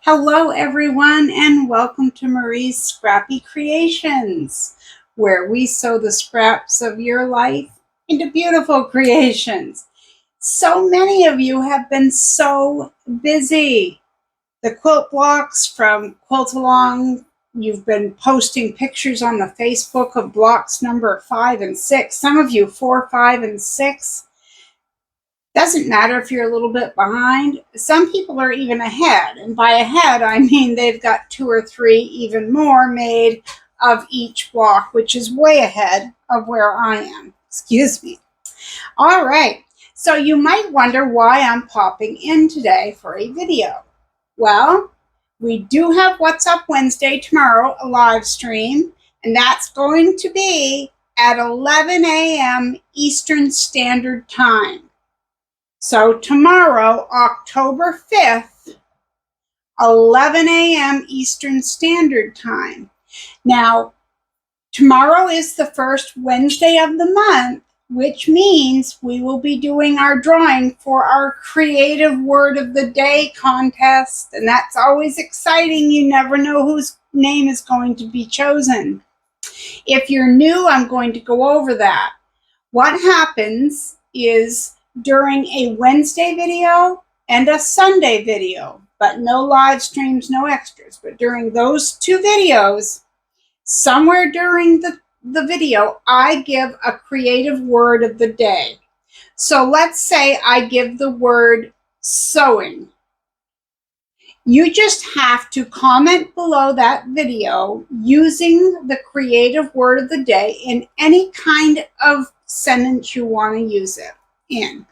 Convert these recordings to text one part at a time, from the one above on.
Hello, everyone, and welcome to Marie's Scrappy Creations, where we sew the scraps of your life into beautiful creations. So many of you have been so busy. The quilt blocks from Quilt Along, you've been posting pictures on the Facebook of blocks number 5 and 6. Some of you 4, 5, and 6. Doesn't matter if you're a little bit behind. Some people are even ahead. And by ahead, I mean they've got 2 or 3, even more made of each block, which is way ahead of where I am. Excuse me. All right. So you might wonder why I'm popping in today for a video. Well, we do have What's Up Wednesday tomorrow, a live stream, and that's going to be at 11 a.m. Eastern Standard Time. So tomorrow, October 5th, 11 a.m. Eastern Standard Time. Now, tomorrow is the first Wednesday of the month, which means we will be doing our drawing for our Creative Word of the Day contest. And that's always exciting. You never know whose name is going to be chosen. If you're new, I'm going to go over that. What happens is during a Wednesday video and a Sunday video, but no live streams, no extras. But during those 2 videos, somewhere during the video, I give a creative word of the day. So let's say I give the word sewing. You just have to comment below that video using the creative word of the day in any kind of sentence you want to use it in.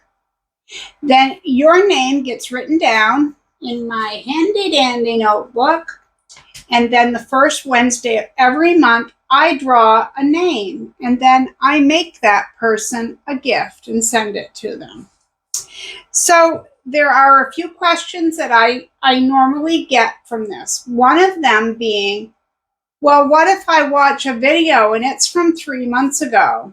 Then your name gets written down in my handy dandy notebook, and then the first Wednesday of every month I draw a name, and then I make that person a gift and send it to them. So there are a few questions that I normally get from this. One of them being, well, what if I watch a video and it's from 3 months ago?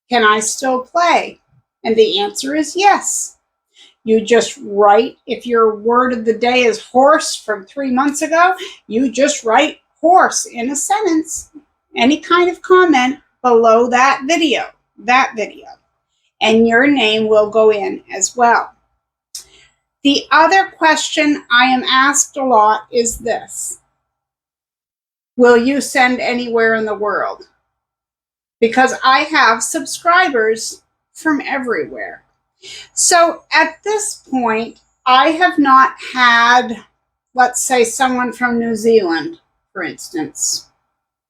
Can I still play? And the answer is yes. You just write, if your word of the day is horse from 3 months ago, you just write horse in a sentence, any kind of comment below that video, and your name will go in as well. The other question I am asked a lot is this: will you send anywhere in the world? Because I have subscribers from everywhere. So at this point, I have not had, let's say, someone from New Zealand, for instance,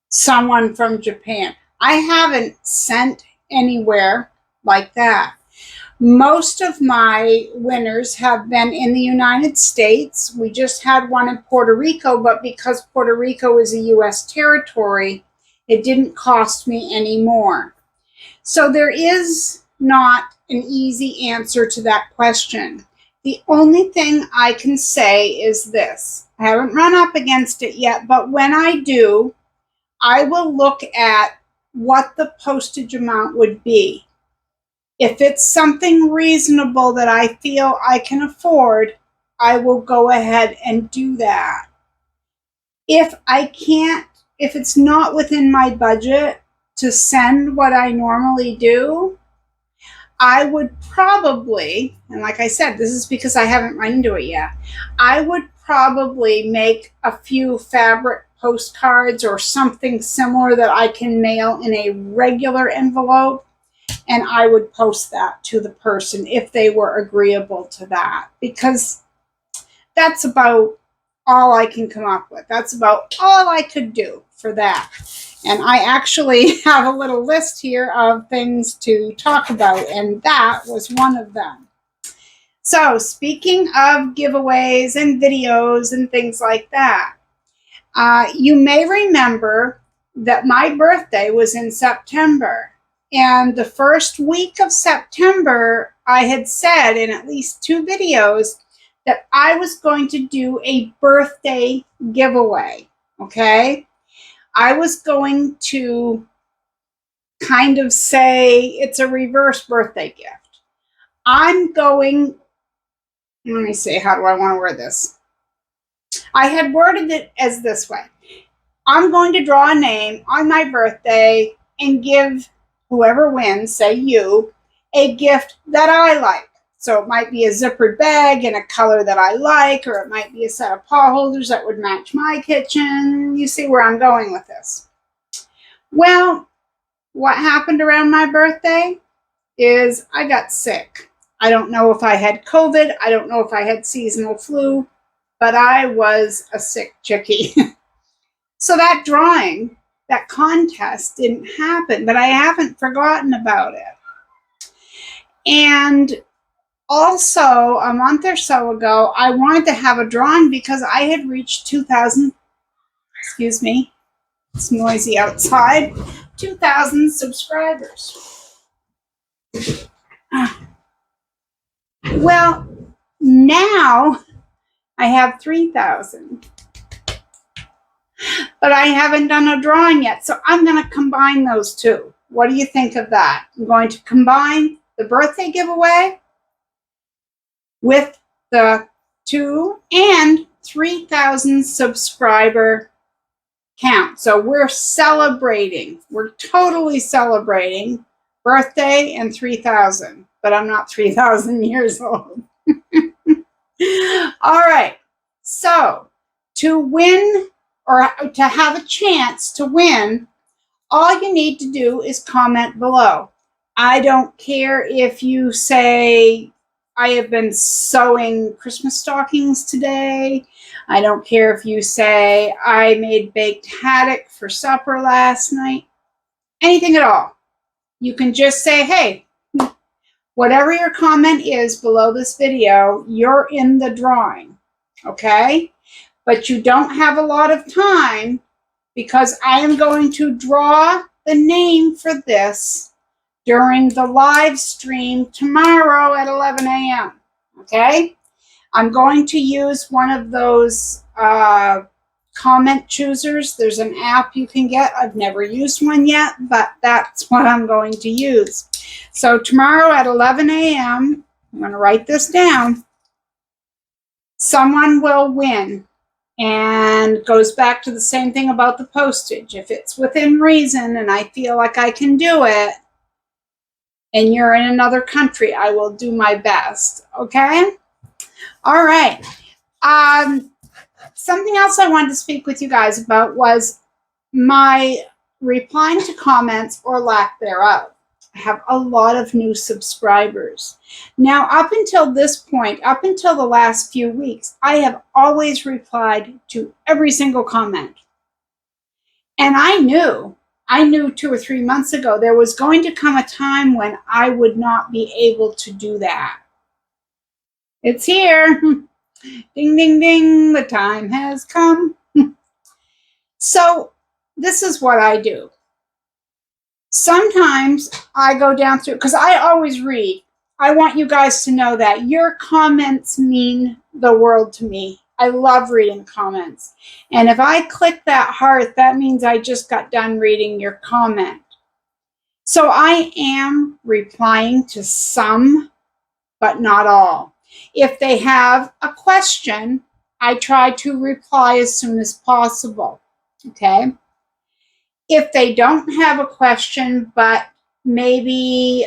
someone from Japan. I haven't sent anywhere like that. Most of my winners have been in the United States. We just had one in Puerto Rico, but because Puerto Rico is a U.S. territory, it didn't cost me any more. So there is not an easy answer to that question. The only thing I can say is this. I haven't run up against it yet, but when I do, I will look at what the postage amount would be. If it's something reasonable that I feel I can afford, I will go ahead and do that. If I can't, if it's not within my budget to send what I normally do, I would probably, and like I said, this is because I haven't run into it yet, I would probably make a few fabric postcards or something similar that I can mail in a regular envelope, and I would post that to the person if they were agreeable to that, because that's about all I can come up with. That's about all I could do for that. And I actually have a little list here of things to talk about, and that was one of them. So speaking of giveaways and videos and things like that, you may remember that my birthday was in September. And the first week of September, I had said in at least 2 videos that I was going to do a birthday giveaway, okay? I was going to kind of say it's a reverse birthday gift. I'm going, let me see, how do I want to word this? I had worded it as this way. I'm going to draw a name on my birthday and give whoever wins, say you, a gift that I like. So it might be a zippered bag in a color that I like, or it might be a set of paw holders that would match my kitchen. You see where I'm going with this. Well, what happened around my birthday is I got sick. I don't know if I had COVID. I don't know if I had seasonal flu, but I was a sick chickie. So that drawing, that contest didn't happen, but I haven't forgotten about it. And also, a month or so ago, I wanted to have a drawing because I had reached 2,000, excuse me, it's noisy outside, 2,000 subscribers. Well, now I have 3,000. But I haven't done a drawing yet, so I'm going to combine those two. What do you think of that? I'm going to combine the birthday giveaway with the 2 and 3,000 subscriber count. So we're celebrating. We're totally celebrating birthday and 3,000, but I'm not 3,000 years old. All right. So to win, or to have a chance to win, all you need to do is comment below. I don't care if you say, I have been sewing Christmas stockings today. I don't care if you say, I made baked haddock for supper last night. Anything at all. You can just say, hey, whatever your comment is below this video, you're in the drawing, okay? But you don't have a lot of time because I am going to draw the name for this during the live stream tomorrow at 11 a.m. Okay? I'm going to use one of those comment choosers. There's an app you can get. I've never used one yet, but that's what I'm going to use. So tomorrow at 11 a.m., I'm going to write this down. Someone will win. And goes back to the same thing about the postage. If it's within reason and I feel like I can do it, and you're in another country, I will do my best. Okay? All right. Something else I wanted to speak with you guys about was my replying to comments or lack thereof. I have a lot of new subscribers. Now, up until this point, up until the last few weeks, I have always replied to every single comment. And I knew 2 or 3 months ago, there was going to come a time when I would not be able to do that. It's here. Ding, ding, ding. The time has come. So this is what I do. Sometimes I go down through, because I always read. I want you guys to know that your comments mean the world to me. I love reading comments. And if I click that heart, that means I just got done reading your comment. So I am replying to some, but not all. If they have a question, I try to reply as soon as possible. Okay? If they don't have a question, but maybe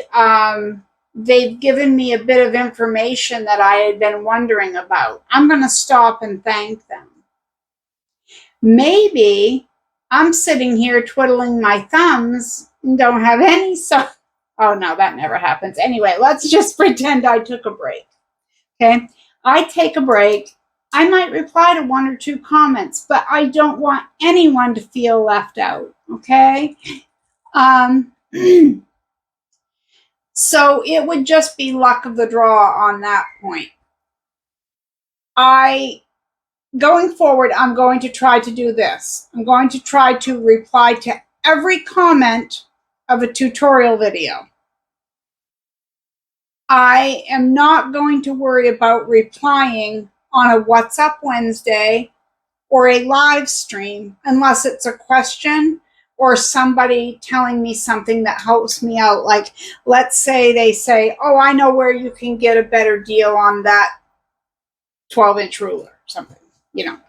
they've given me a bit of information that I had been wondering about, I'm going to stop and thank them. Maybe I'm sitting here twiddling my thumbs and don't have any, oh no, that never happens. Anyway, let's just pretend I took a break. Okay? I take a break. I might reply to 1 or 2 comments, but I don't want anyone to feel left out, okay? So it would just be luck of the draw on that point. Going forward, I'm going to try to do this. I'm going to try to reply to every comment of a tutorial video. I am not going to worry about replying on a What's Up Wednesday or a live stream unless it's a question or somebody telling me something that helps me out. Like, let's say they say, oh, I know where you can get a better deal on that 12-inch ruler or something, you know.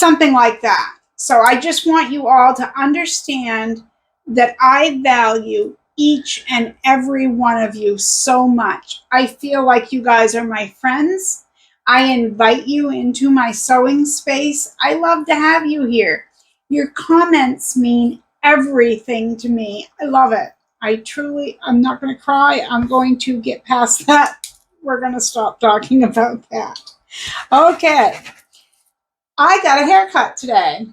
something like that. So I just want you all to understand that I value each and every one of you so much. I feel like you guys are my friends. I invite you into my sewing space. I love to have you here. Your comments mean everything to me. I love it. I'm not going to cry. I'm going to get past that. We're going to stop talking about that. Okay. I got a haircut today.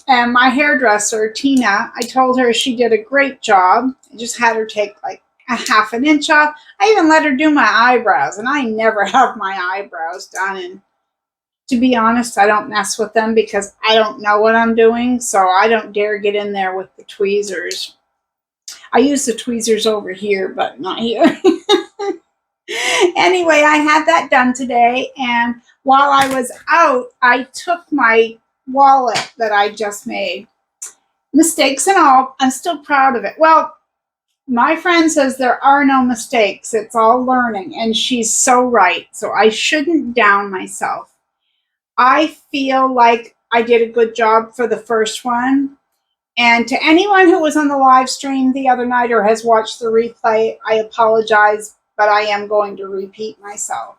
And my hairdresser, Tina, I told her she did a great job. I just had her take like a half an inch off. I even let her do my eyebrows, and I never have my eyebrows done. And to be honest, I don't mess with them because I don't know what I'm doing, so I don't dare get in there with the tweezers. I use the tweezers over here, but not here. Anyway, I had that done today, and while I was out, I took my wallet that I just made. Mistakes and all, I'm still proud of it. Well, my friend says there are no mistakes. It's all learning, and she's so right. So I shouldn't down myself. I feel like I did a good job for the first one. And to anyone who was on the live stream the other night or has watched the replay, I apologize, but I am going to repeat myself.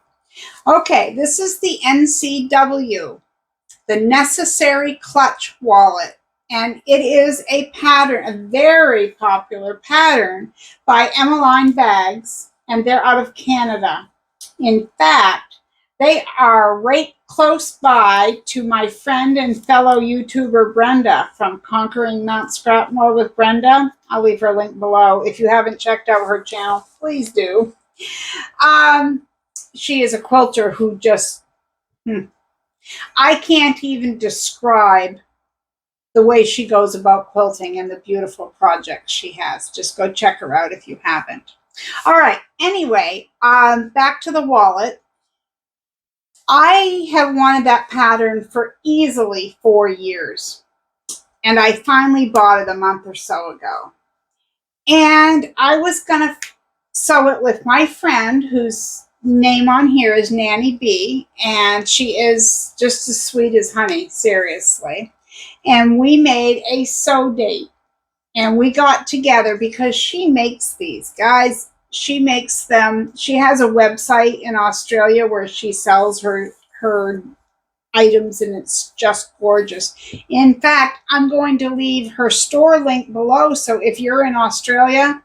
Okay, this is the NCW, the Necessary Clutch Wallet. And it is a pattern, a very popular pattern by Emmeline Bags, and they're out of Canada. In fact, they are right close by to my friend and fellow YouTuber Brenda from Conquering Mount Scrapmore with Brenda. I'll leave her link below. If you haven't checked out her channel, please do. She is a quilter who just, I can't even describe the way she goes about quilting and the beautiful projects she has. Just go check her out if you haven't. All right. Anyway, back to the wallet. I have wanted that pattern for easily 4 years, and I finally bought it a month or so ago. And I was going to sew it with my friend, whose name on here is Nanny B, and she is just as sweet as honey, seriously. And we made a sew date, and we got together because she makes these, guys. She makes them. She has a website in Australia where she sells her items, and it's just gorgeous. In fact, I'm going to leave her store link below, so if you're in Australia,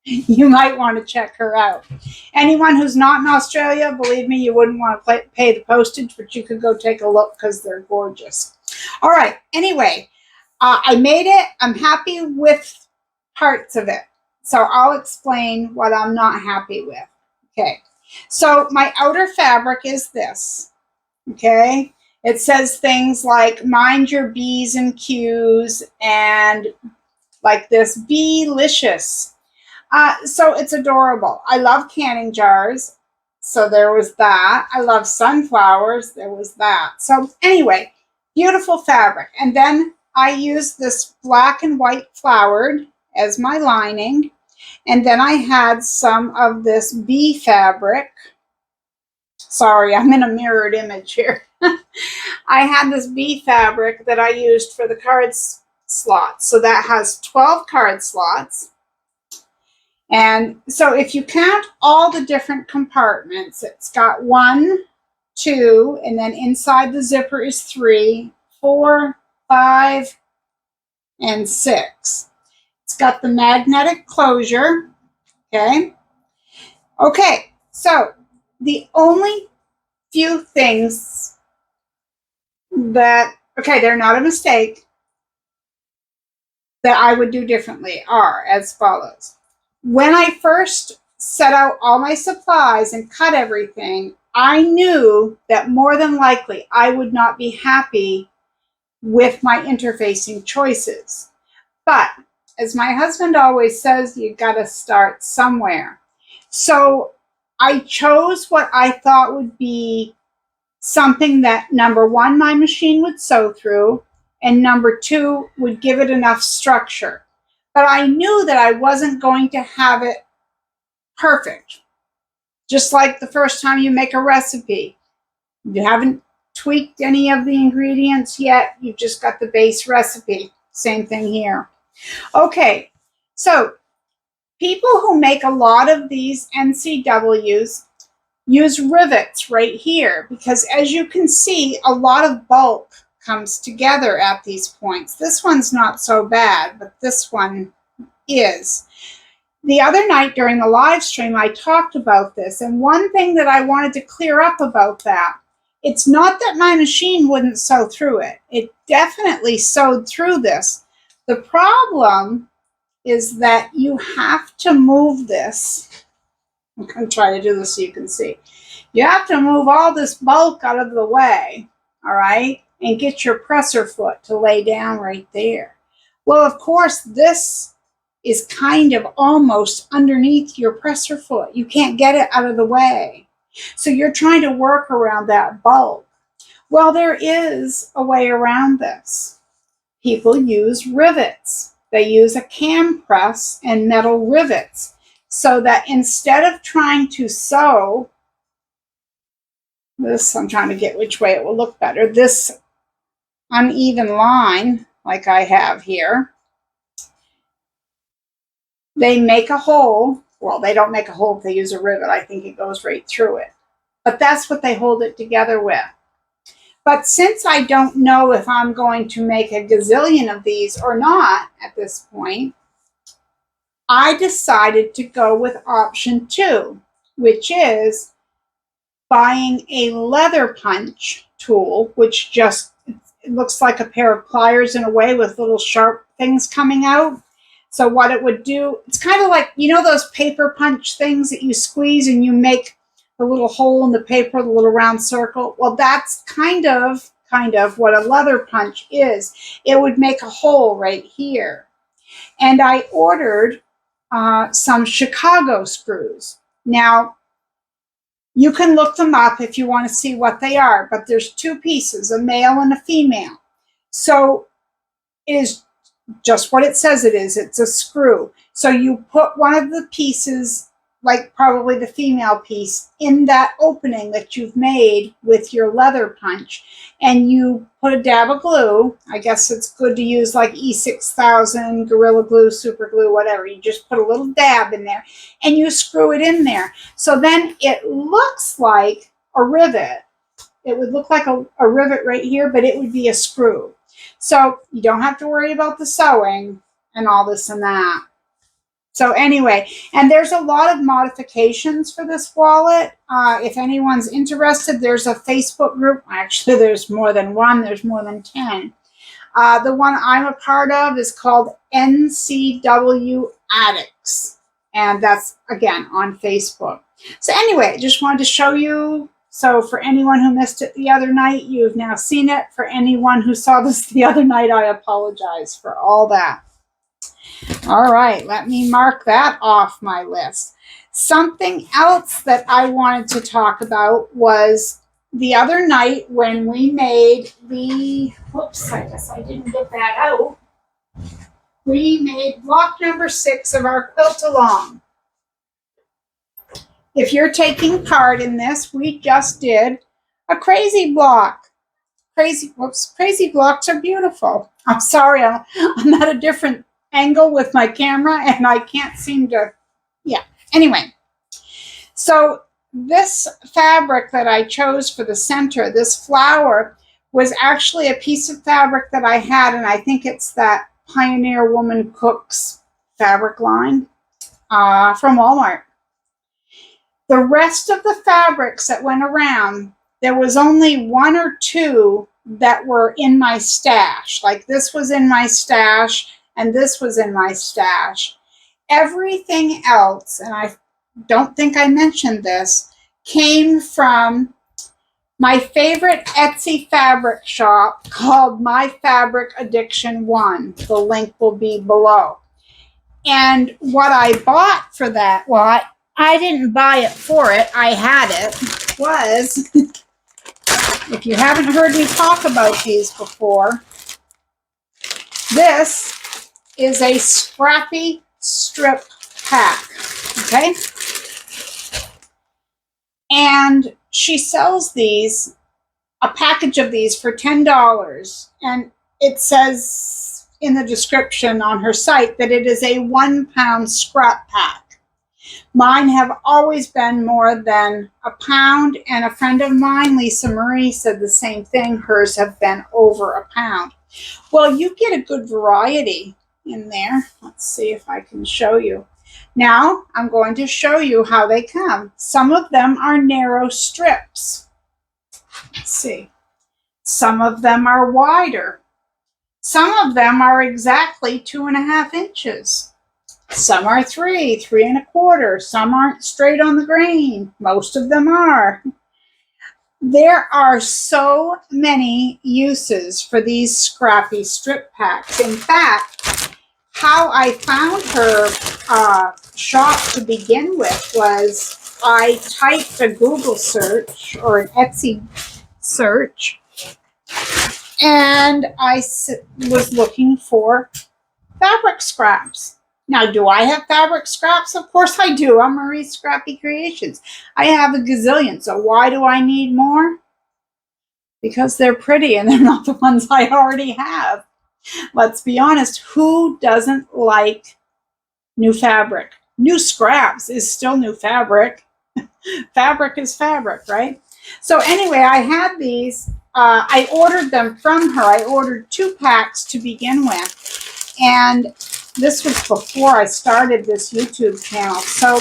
you might want to check her out. Anyone who's not in Australia, believe me, you wouldn't want to pay the postage, but you could go take a look because they're gorgeous. All right. Anyway, I made it. I'm happy with parts of it. So I'll explain what I'm not happy with. Okay. So my outer fabric is this. Okay. It says things like mind your B's and Q's and like this, be-licious. So it's adorable. I love canning jars. So there was that. I love sunflowers. There was that. So anyway, beautiful fabric. And then I used this black and white flowered as my lining. And then I had some of this bee fabric. Sorry, I'm in a mirrored image here. I had this bee fabric that I used for the card slots. So that has 12 card slots. And so if you count all the different compartments, it's got 1, 2, and then inside the zipper is 3, 4, 5, and 6. It's got the magnetic closure. Okay. Okay. So the only few things that, okay, they're not a mistake, that I would do differently are as follows. When I first set out all my supplies and cut everything, I knew that more than likely I would not be happy with my interfacing choices. But as my husband always says, you got to start somewhere. So I chose what I thought would be something that, number one, my machine would sew through, and number two, would give it enough structure. But I knew that I wasn't going to have it perfect. Just like the first time you make a recipe. You haven't tweaked any of the ingredients yet. You've just got the base recipe. Same thing here. Okay, so people who make a lot of these NCWs use rivets right here because, as you can see, a lot of bulk comes together at these points. This one's not so bad, but this one is. The other night during the live stream, I talked about this, and one thing that I wanted to clear up about that, it's not that my machine wouldn't sew through it. It definitely sewed through this. The problem is that you have to move this. I'm going to try to do this so you can see. You have to move all this bulk out of the way, all right, and get your presser foot to lay down right there. Well, of course, this is kind of almost underneath your presser foot. You can't get it out of the way. So you're trying to work around that bulk. Well, there is a way around this. People use rivets. They use a cam press and metal rivets so that instead of trying to sew this, I'm trying to get which way it will look better, this uneven line like I have here, they make a hole. Well, they don't make a hole if they use a rivet. I think it goes right through it. But that's what they hold it together with. But since I don't know if I'm going to make a gazillion of these or not at this point, I decided to go with option 2, which is buying a leather punch tool, which just, it looks like a pair of pliers in a way with little sharp things coming out. So what it would do, it's kind of like, you know those paper punch things that you squeeze and you make the little hole in the paper, the little round circle? Well, that's kind of what a leather punch is. It would make a hole right here. And I ordered some Chicago screws. Now, you can look them up if you want to see what they are, but there's 2 pieces, a male and a female. So it is just what it says it is. It's a screw. So you put one of the pieces, like probably the female piece, in that opening that you've made with your leather punch, and you put a dab of glue. I guess it's good to use like E6000, Gorilla Glue, Super Glue, whatever. You just put a little dab in there and you screw it in there. So then it looks like a rivet. It would look like a rivet right here, but it would be a screw. So you don't have to worry about the sewing and all this and that. So anyway, and there's a lot of modifications for this wallet. If anyone's interested, there's a Facebook group. Actually, there's more than one. There's more than 10. The one I'm a part of is called NCW Addicts. And that's, again, on Facebook. So anyway, just wanted to show you. So for anyone who missed it the other night, you've now seen it. For anyone who saw this the other night, I apologize for all that. All right, let me mark that off my list. Something else that I wanted to talk about was the other night when we made the, whoops, I guess I didn't get that out. We made block number 6 of our quilt along. If you're taking part in this, we just did a crazy block. Crazy blocks are beautiful. I'm sorry, I'm at a different angle with my camera and I can't seem to, yeah. Anyway, so this fabric that I chose for the center, this flower, was actually a piece of fabric that I had, and I think it's that Pioneer Woman Cooks fabric line from Walmart. The rest of the fabrics that went around, there was only 1 or 2 that were in my stash. Like this was in my stash and this was in my stash. Everything else, and I don't think I mentioned this, came from my favorite Etsy fabric shop called My Fabric Addiction 1. The link will be below. And what I bought for that, well, I didn't buy it for it, I had it, was, if you haven't heard me talk about these before, this is a Scrappy strip pack, okay? And she sells these a package of these for $10. And it says in the description on her site that it is a 1-pound scrap pack. Mine have always been more than a pound, and a friend of mine, Lisa Marie, said the same thing. Hers have been over a pound. Well, you get a good variety in there. Let's see if I can show you. Now, I'm going to show you how they come. Some of them are narrow strips. Let's see. Some of them are wider. Some of them are exactly 2.5 inches. Some are 3, 3.25. Some aren't straight on the grain. Most of them are. There are so many uses for these Scrappy strip packs. In fact, how I found her shop to begin with was I typed a Google search or an Etsy search, and I was looking for fabric scraps. Now, do I have fabric scraps? Of course I do. I'm Marie's Scrappy Creations. I have a gazillion, so why do I need more? Because they're pretty and they're not the ones I already have. Let's be honest, who doesn't like new fabric? New scraps is still new fabric. Fabric is fabric, right? So anyway, I had these. I ordered them from her. I ordered 2 packs to begin with. And this was before I started this YouTube channel. So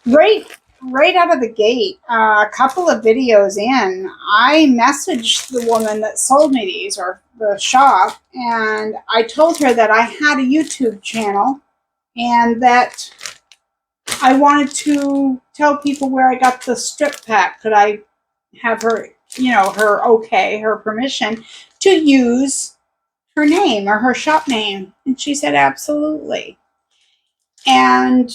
right out of the gate, a couple of videos in, I messaged the woman that sold me these, or the shop, and I told her that I had a YouTube channel and that I wanted to tell people where I got the strip pack. Could I have her, her permission to use her name or her shop name? And she said, absolutely. And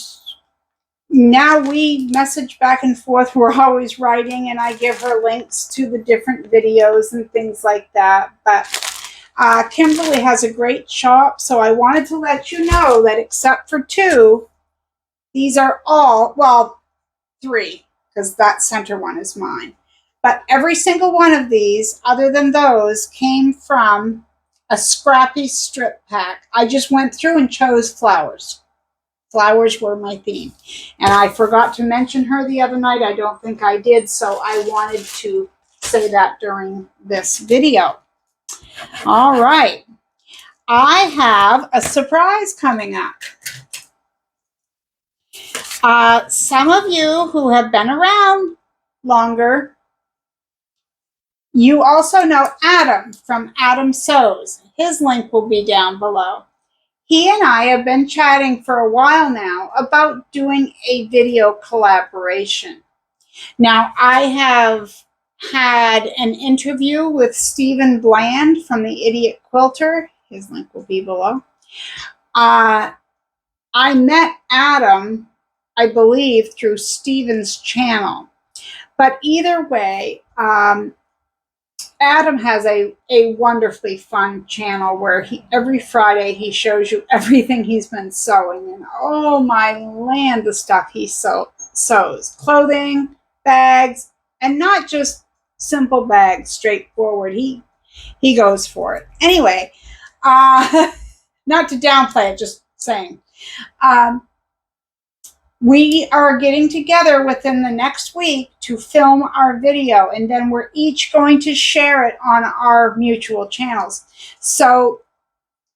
now we message back and forth. We're always writing, and I give her links to the different videos and things like that. But Kimberly has a great shop, so I wanted to let you know that except for 2, these are all, well, 3, because that center one is mine. But every single one of these, other than those, came from a Scrappy strip pack. I just went through and chose flowers. Flowers were my theme. And I forgot to mention her the other night. I don't think I did, so I wanted to say that during this video. All right. I have a surprise coming up. Some of you who have been around longer, you also know Adam from Adam Sews. His link will be down below. He and I have been chatting for a while now about doing a video collaboration. Now, I have had an interview with Stephen Bland from the Idiot Quilter. His link will be below. I met Adam, I believe, through Stephen's channel. But either way, Adam has a wonderfully fun channel where every Friday he shows you everything he's been sewing. And oh my land, the stuff he sews. Clothing, bags, and not just simple bags, straightforward. He goes for it. Anyway, not to downplay it, just saying. We are getting together within the next week to film our video, and then we're each going to share it on our mutual channels. So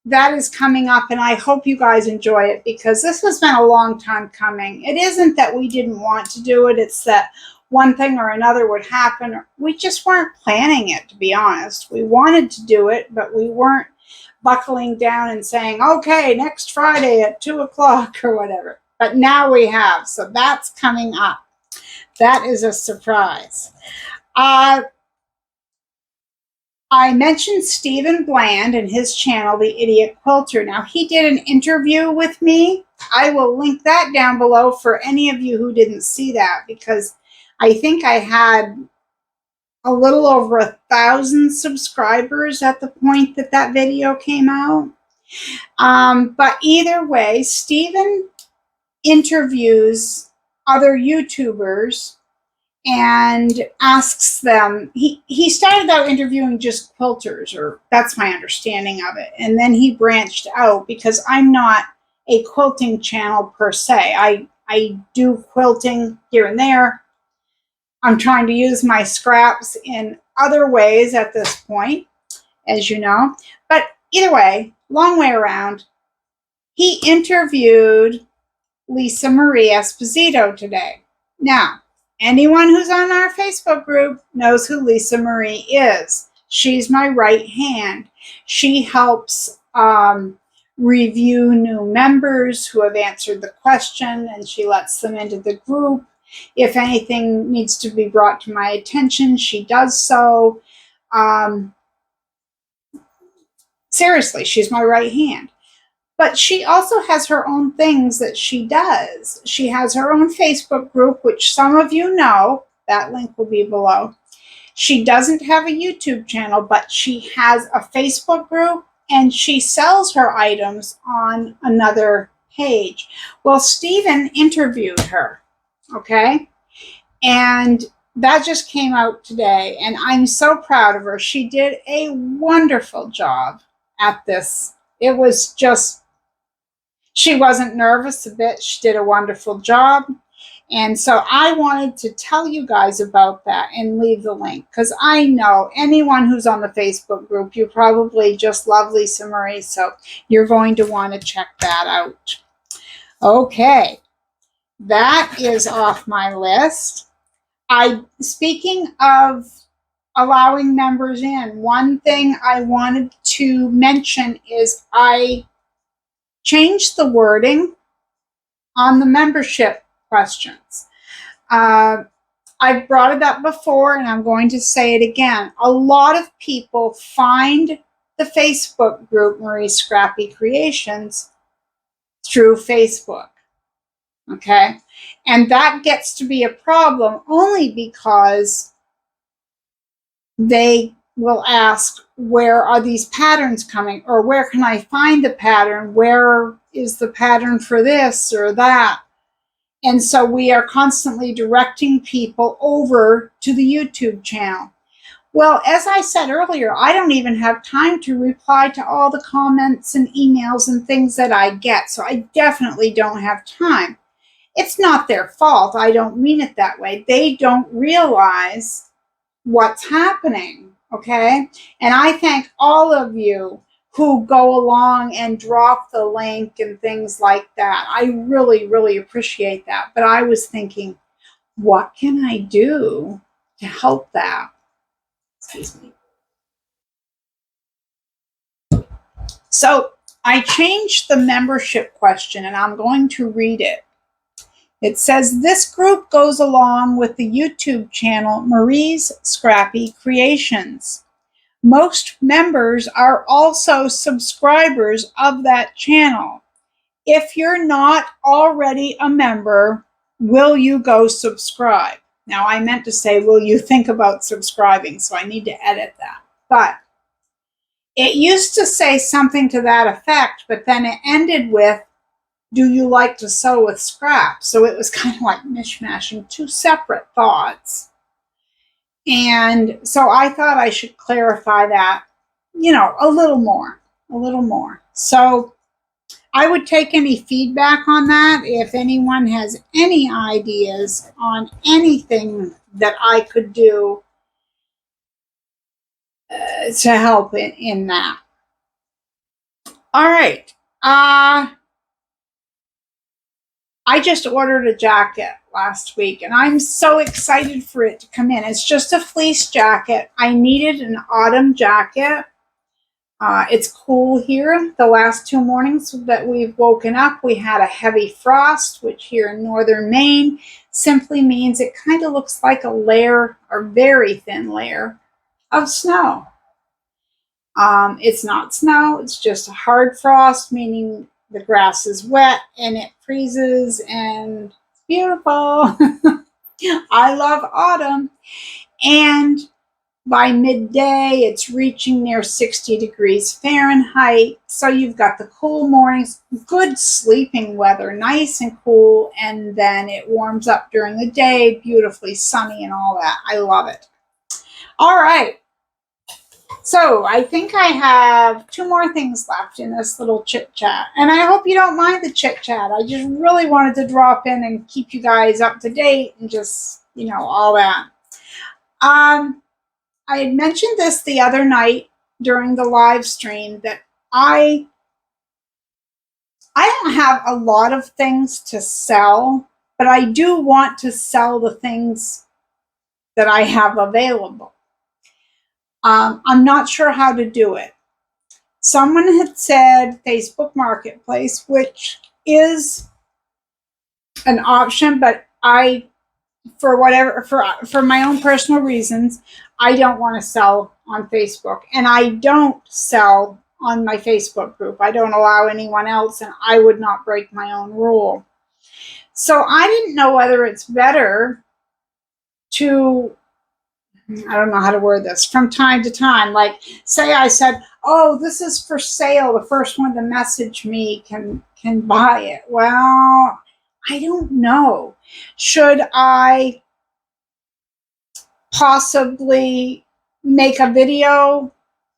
that is coming up, and I hope you guys enjoy it, because this has been a long time coming. It isn't that we didn't want to do it. It's that one thing or another would happen. We just weren't planning it, to be honest. We wanted to do it, but we weren't buckling down and saying, okay, next Friday at 2 o'clock or whatever. But now we have, so that's coming up. That is a surprise. I mentioned Stephen Bland and his channel, The Idiot Quilter. Now, he did an interview with me. I will link that down below for any of you who didn't see that, because I think I had a little over 1,000 subscribers at the point that that video came out. But either way, Stephen interviews other YouTubers and asks them. He started out interviewing just quilters, or that's my understanding of it, and then he branched out because I'm not a quilting channel per se. I do quilting here and there. I'm trying to use my scraps in other ways at this point, as you know. But either way, long way around, he interviewed Lisa Marie Esposito today. Now, anyone who's on our Facebook group knows who Lisa Marie is. She's my right hand. She helps review new members who have answered the question, and she lets them into the group. If anything needs to be brought to my attention, she does so. Seriously, she's my right hand. But she also has her own things that she does. She has her own Facebook group, which some of you know. That link will be below. She doesn't have a YouTube channel, but she has a Facebook group, and she sells her items on another page. Well, Stephen interviewed her, okay? And that just came out today, and I'm so proud of her. She did a wonderful job at this. It was just, she wasn't nervous a bit. She did a wonderful job. And so I wanted to tell you guys about that and leave the link, because I know anyone who's on the Facebook group, you probably just love Lisa Marie, so you're going to want to check that out. Okay, that is off my list. Speaking of allowing members in, one thing I wanted to mention is I changed the wording on the membership questions. I've brought it up before, and I'm going to say it again. A lot of people find the Facebook group Marie Scrappy Creations through Facebook, okay? And that gets to be a problem only because they will ask, where are these patterns coming? Or where can I find the pattern? Where is the pattern for this or that? And so we are constantly directing people over to the YouTube channel. Well, as I said earlier, I don't even have time to reply to all the comments and emails and things that I get. So I definitely don't have time. It's not their fault. I don't mean it that way. They don't realize what's happening, okay? And I thank all of you who go along and drop the link and things like that. I really, really appreciate that. But I was thinking, what can I do to help that? Excuse me. So I changed the membership question, and I'm going to read it. It says, this group goes along with the YouTube channel Marie's Scrappy Creations. Most members are also subscribers of that channel. If you're not already a member, will you go subscribe? Now, I meant to say, will you think about subscribing? So I need to edit that. But it used to say something to that effect, but then it ended with, do you like to sew with scraps? So it was kind of like mishmashing two separate thoughts. And so I thought I should clarify that, a little more. So I would take any feedback on that. If anyone has any ideas on anything that I could do to help in that. All right. I just ordered a jacket last week, and I'm so excited for it to come in. It's just a fleece jacket. I needed an autumn jacket. It's cool here. The last 2 mornings that we've woken up, we had a heavy frost, which here in northern Maine simply means it kind of looks like a layer, or very thin layer, of snow. It's not snow, it's just a hard frost, meaning the grass is wet and it freezes, and it's beautiful. I love autumn. And By midday, it's reaching near 60 degrees Fahrenheit. So you've got the cool mornings, good sleeping weather, nice and cool. And then it warms up during the day, beautifully sunny and all that. I love it. All right. So I think I have two more things left in this little chit chat. And I hope you don't mind the chit chat. I just really wanted to drop in and keep you guys up to date and just, all that. I had mentioned this the other night during the live stream that I don't have a lot of things to sell, but I do want to sell the things that I have available. I'm not sure how to do it. Someone had said Facebook Marketplace, which is an option, but for my own personal reasons, I don't want to sell on Facebook, and I don't sell on my Facebook group. I don't allow anyone else, and I would not break my own rule. So I didn't know whether it's better to, I don't know how to word this, from time to time, like say I said, oh, this is for sale. The first one to message me can buy it. Well, I don't know. Should I possibly make a video,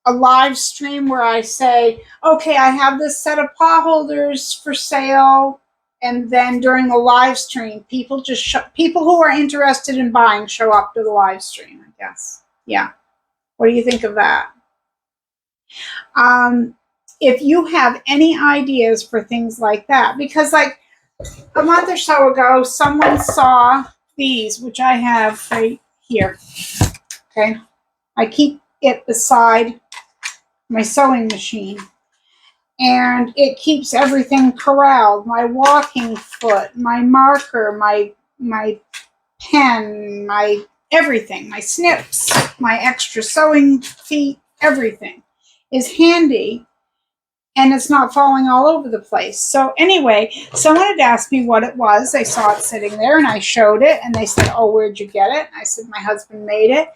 a live stream where I say, okay, I have this set of pot holders for sale. And then during the live stream, people who are interested in buying show up to the live stream, I guess. Yeah. What do you think of that? If you have any ideas for things like that, because like a month or so ago, someone saw these, which I have right here. Okay. I keep it beside my sewing machine, and it keeps everything corralled. My walking foot, my marker, my pen, my everything, my snips, my extra sewing feet, everything is handy, and it's not falling all over the place. So anyway, someone had asked me what it was. They saw it sitting there, and I showed it, and they said, oh, where'd you get it? And I said, my husband made it.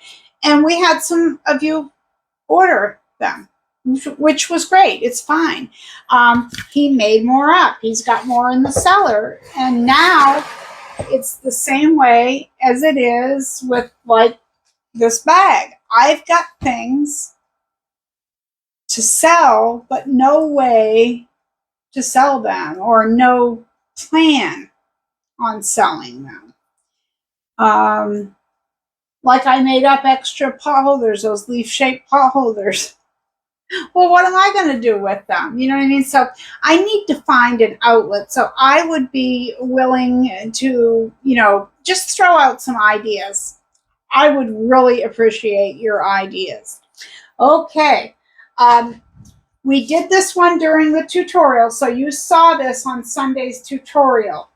And we had some of you order them, which was great. It's fine. He made more up. He's got more in the cellar. And now it's the same way as it is with like this bag. I've got things to sell, but no way to sell them, or no plan on selling them. Like I made up extra pot holders, those leaf-shaped pot holders. Well, what am I going to do with them? You know what I mean? So I need to find an outlet. So I would be willing to, just throw out some ideas. I would really appreciate your ideas. Okay. We did this one during the tutorial. So you saw this on Sunday's tutorial.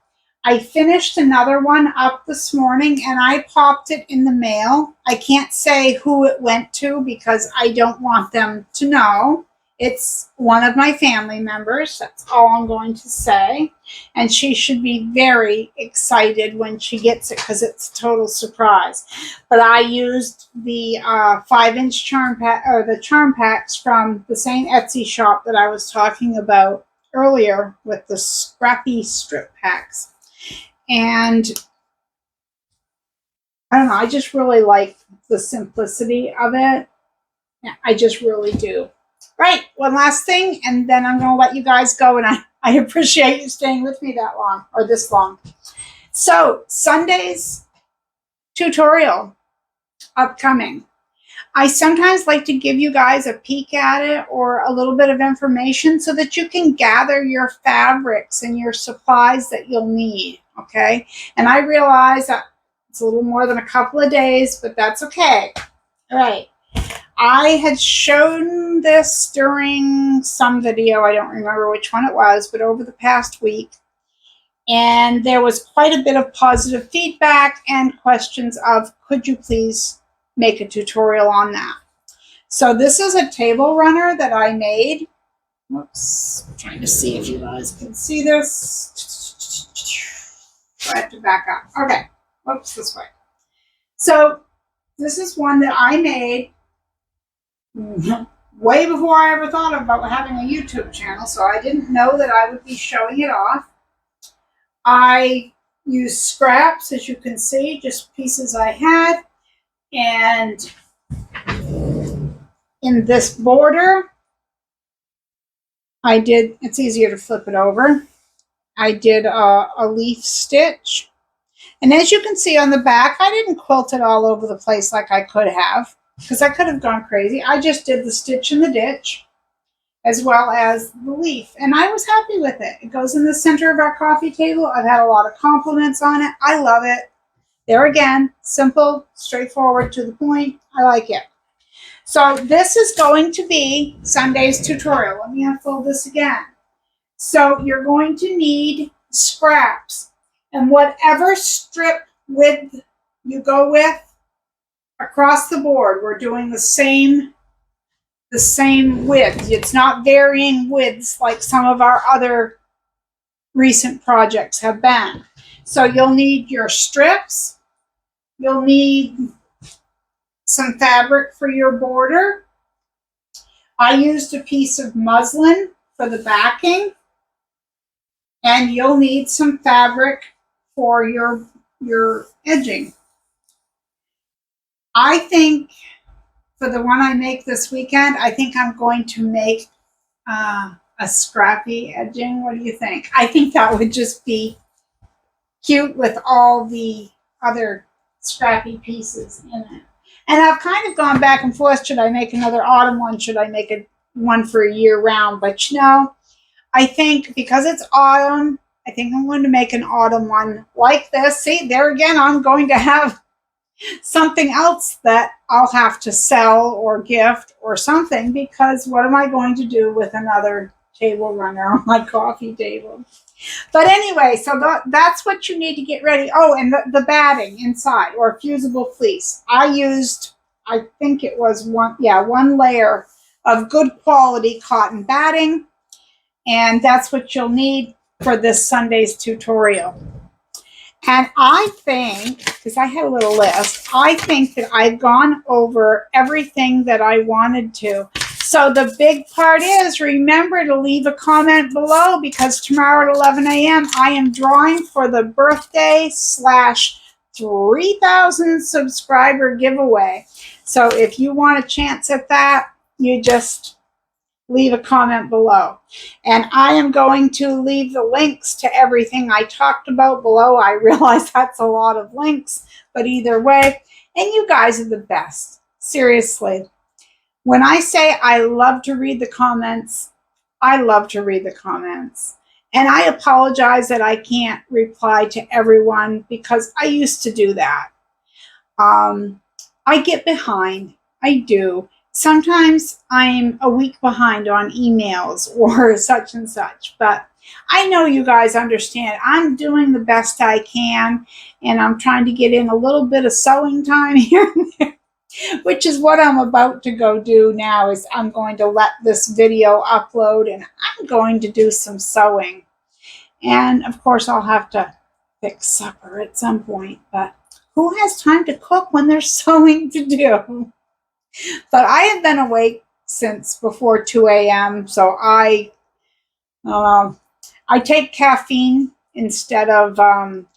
I finished another one up this morning, and I popped it in the mail. I can't say who it went to because I don't want them to know. It's one of my family members. That's all I'm going to say. And she should be very excited when she gets it because it's a total surprise. But I used the 5-inch charm pack, or the charm packs from the same Etsy shop that I was talking about earlier with the Scrappy strip packs. And I don't know, I just really like the simplicity of it. Yeah, I just really do. Right, one last thing, and then I'm going to let you guys go, and I appreciate you staying with me that long, or this long. So, Sunday's tutorial upcoming. I sometimes like to give you guys a peek at it or a little bit of information so that you can gather your fabrics and your supplies that you'll need, okay? And I realize that it's a little more than a couple of days, but that's okay. All right. I had shown this during some video. I don't remember which one it was, but over the past week. And there was quite a bit of positive feedback and questions of, could you please make a tutorial on that? So this is a table runner that I made. Whoops, I'm trying to see if you guys can see this. I have to back up. Okay, whoops, this way. So This is one that I made way before I ever thought about having a YouTube channel, so I didn't know that I would be showing it off. I used scraps, as you can see, just pieces I had. And in this border, I did, it's easier to flip it over. I did a leaf stitch. And as you can see on the back, I didn't quilt it all over the place like I could have, because I could have gone crazy. I just did the stitch in the ditch, as well as the leaf. And I was happy with it. It goes in the center of our coffee table. I've had a lot of compliments on it. I love it. There again, simple, straightforward, to the point. I like it. So this is going to be Sunday's tutorial. Let me unfold this again. So you're going to need scraps, and whatever strip width you go with across the board, we're doing the same width. It's not varying widths like some of our other recent projects have been. So you'll need your strips. You'll need some fabric for your border. I used a piece of muslin for the backing. And you'll need some fabric for your edging. I think for the one I make this weekend, I think I'm going to make a scrappy edging. What do you think? I think that would just be cute with all the other scrappy pieces in it. And I've kind of gone back and forth. Should I make another autumn one? Should I make one for a year round? But you know, I think because it's autumn, I think I'm going to make an autumn one like this. See, there again, I'm going to have something else that I'll have to sell or gift or something, because what am I going to do with another table runner on my coffee table? But anyway, so that's what you need to get ready. Oh, and the batting inside, or fusible fleece. I used, I think it was one layer of good quality cotton batting. And that's what you'll need for this Sunday's tutorial. And I think, because I had a little list, I think that I've gone over everything that I wanted to. So the big part is, remember to leave a comment below, because tomorrow at 11 a.m. I am drawing for the birthday / 3,000 subscriber giveaway. So if you want a chance at that, you just leave a comment below. And I am going to leave the links to everything I talked about below. I realize that's a lot of links, but either way, and you guys are the best. Seriously. When I say I love to read the comments, I love to read the comments. And I apologize that I can't reply to everyone, because I used to do that. I get behind. I do. Sometimes I'm a week behind on emails or such and such, but I know you guys understand. I'm doing the best I can, and I'm trying to get in a little bit of sewing time here and there, which is what I'm about to go do now. Is I'm going to let this video upload, and I'm going to do some sewing. And of course, I'll have to fix supper at some point, but who has time to cook when there's sewing to do? But I have been awake since before 2 a.m. So I take caffeine instead of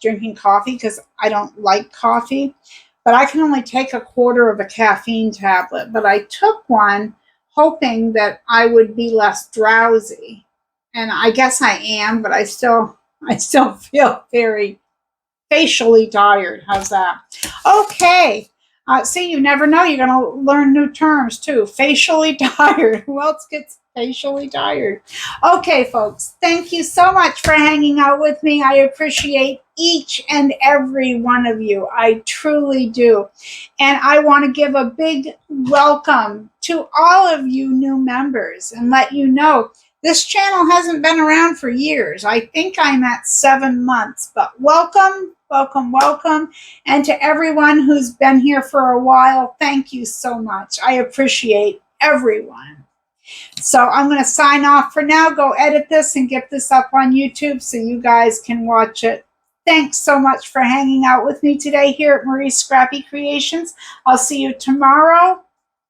drinking coffee, because I don't like coffee. But I can only take a quarter of a caffeine tablet. But I took one hoping that I would be less drowsy. And I guess I am, but I still feel very facially tired. How's that? Okay. See, you never know. You're going to learn new terms too. Facially tired. Who else gets facially tired? Okay, folks. Thank you so much for hanging out with me. I appreciate each and every one of you. I truly do. And I want to give a big welcome to all of you new members and let you know this channel hasn't been around for years. I think I'm at 7 months, but welcome, welcome, welcome. And to everyone who's been here for a while, thank you so much. I appreciate everyone. So I'm going to sign off for now, go edit this and get this up on YouTube so you guys can watch it Thanks so much for hanging out with me today here at Marie's Scrappy Creations. I'll see you tomorrow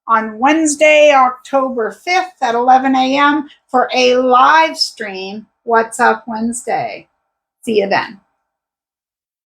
on Wednesday, October 5th at 11 a.m. for a live stream, What's Up Wednesday. See you then.